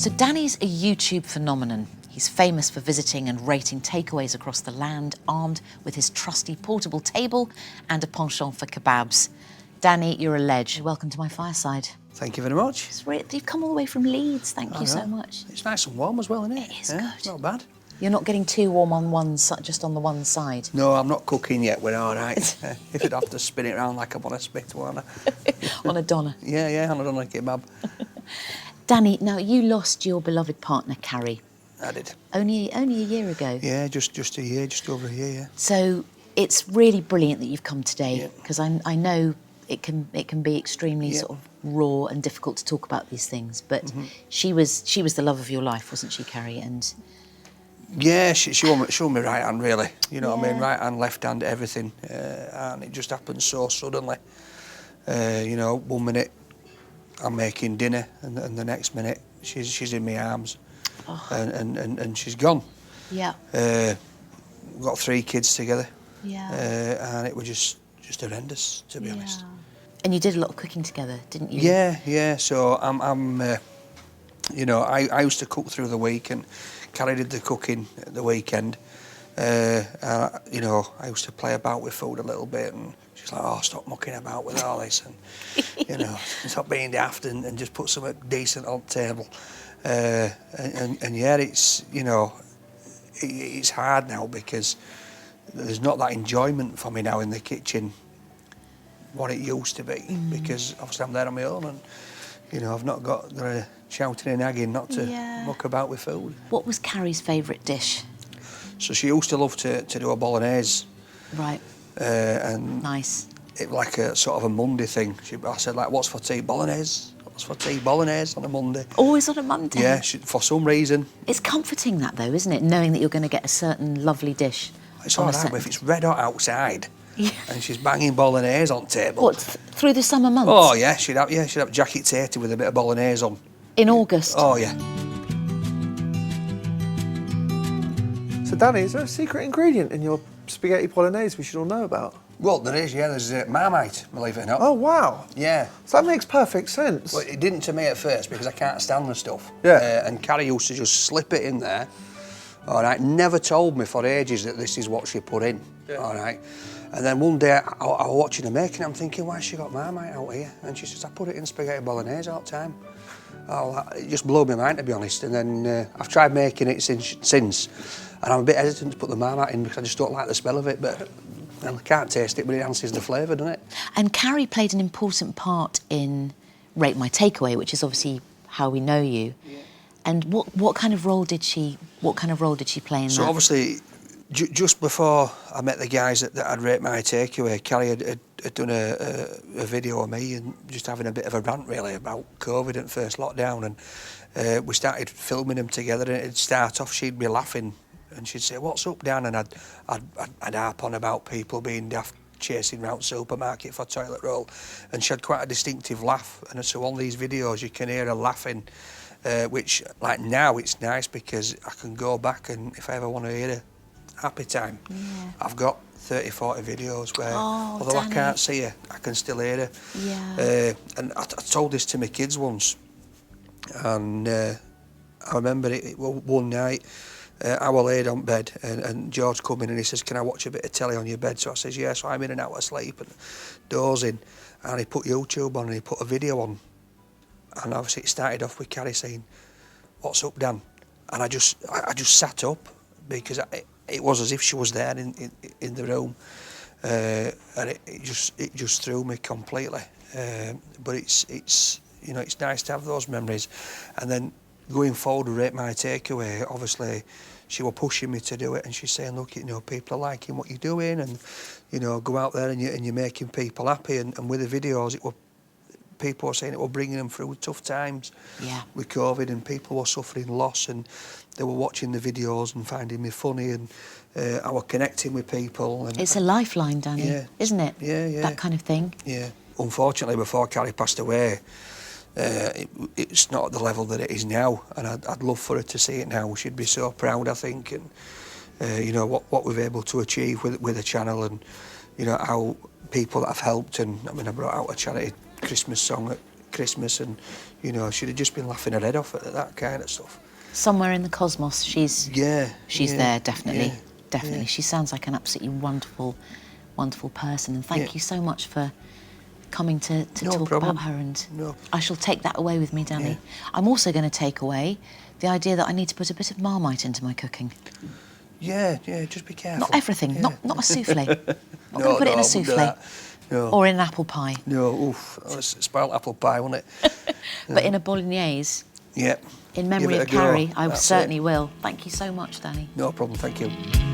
So Danny's a YouTube phenomenon. He's famous for visiting and rating takeaways across the land, armed with his trusty portable table and a penchant for kebabs. Danny, you're a ledge. Welcome to my fireside. Thank you very much. You've come all the way from Leeds. Thank you so much. It's nice and warm as well, isn't it? It is good. Not bad. You're not getting too warm on one side, just on the one side. No, I'm not cooking yet. We're all right. If you'd have to spin it around like I'm on a spit, won't I? On a doner. Yeah, on a doner kebab. Danny, now you lost your beloved partner, Carrie. I did. Only a year ago. Yeah, just a year, just over a year, yeah. So it's really brilliant that you've come today, because I know it can be extremely sort of raw and difficult to talk about these things. But she was the love of your life, wasn't she, Carrie? And yeah, she won me right hand, really. You know what I mean? Right hand, left hand, everything. And it just happened so suddenly. You know, 1 minute I'm making dinner, and the next minute she's in my arms, and she's gone. Yeah. We've got 3 kids together. Yeah. And it was just horrendous, to be honest. And you did a lot of cooking together, didn't you? Yeah. So I'm you know, I used to cook through the week, and Carrie did the cooking at the weekend. You know, I used to play about with food a little bit, and she's like, "Oh, stop mucking about with all this," and you know, stop being daft and just put something decent on the table. And yeah, it's, you know, it's hard now because there's not that enjoyment for me now in the kitchen what it used to be, because obviously I'm there on my own, and you know, I've not got the shouting and nagging not to muck about with food. What was Carrie's favourite dish? So she used to love to do a bolognese. Right. And nice. It like a sort of a Monday thing. I said, like, what's for tea? Bolognese. What's for tea? Bolognese on a Monday. Always on a Monday? Yeah, for some reason. It's comforting that though, isn't it? Knowing that you're going to get a certain lovely dish. It's all right, but if it's red hot outside and she's banging bolognese on the table. What, through the summer months? Oh yeah, she'd have jacket tatey with a bit of bolognese on. In August? Oh yeah. So Danny, is there a secret ingredient in your spaghetti bolognese we should all know about? Well, there is, yeah. There's Marmite, believe it or not. Oh, wow. Yeah. So that makes perfect sense. Well, it didn't to me at first because I can't stand the stuff. Yeah. And Carrie used to just slip it in there. All right. Never told me for ages that this is what she put in. Yeah. All right. And then one day I was watching her making it. I'm thinking, why has she got Marmite out here? And she says, I put it in spaghetti bolognese all the time. Oh, it just blew my mind, to be honest. And then I've tried making it since, and I'm a bit hesitant to put the Marmite in because I just don't like the smell of it. But well, I can't taste it, but it enhances the flavour, doesn't it? And Carrie played an important part in Rate-My-Takeaway, which is obviously how we know you. Yeah. And what kind of role did she play in that? So obviously, just before I met the guys that had Rate-My-Takeaway, Carrie had done a video of me and just having a bit of a rant really about COVID and first lockdown, and we started filming them together, and it'd start off, she'd be laughing and she'd say, "What's up, Dan?" And I'd harp on about people being daft chasing round supermarket for toilet roll, and she had quite a distinctive laugh, and so on these videos you can hear her laughing, which like now it's nice because I can go back, and if I ever want to hear a happy time, I've got 30-40 videos where, although Danny, I can't see her, I can still hear her. Yeah. And I told this to my kids once, and I remember it one night, I was laid on bed, and George come in and he says, "Can I watch a bit of telly on your bed?" So I says, "Yeah." So I'm in and out of sleep and dozing, and he put YouTube on and he put a video on, and obviously it started off with Carrie saying, "What's up, Dan?" And I just sat up because it was as if she was there in the room, and it just threw me completely. But it's you know, it's nice to have those memories, and then going forward with Rate-My-Takeaway, obviously she was pushing me to do it, and she's saying, "Look, you know, people are liking what you're doing, and you know, go out there and you're making people happy." And with the videos, people were saying it was bringing them through tough times with COVID, and people were suffering loss, and they were watching the videos and finding me funny, and I was connecting with people. And it's a lifeline, Danny, isn't it? Yeah. That kind of thing. Yeah. Unfortunately, before Carrie passed away, it's not at the level that it is now, and I'd love for her to see it now. She'd be so proud, I think, and you know what we've able to achieve with the channel, and you know how people that have helped. And I mean, I brought out a charity Christmas song at Christmas, and you know, she'd have just been laughing her head off at that kind of stuff. Somewhere in the cosmos, she's Yeah, there, definitely, yeah, definitely. yeah. She sounds like an absolutely wonderful, wonderful person, and thank you so much for coming to No talk problem. about her, and No. I shall take that away with me, Danny. Yeah. I'm also going to take away the idea that I need to put a bit of Marmite into my cooking. Yeah, just be careful. Not everything, Yeah. not a souffle. Not No, going to put it in I a wouldn't do souffle. that. No. Or in an apple pie. No, oof, that's spoiled apple pie, wasn't it? But in a bolognese, Yeah. in memory Give it of a go. Carrie, I That's certainly it. will. Thank you so much, Danny. No problem, thank you.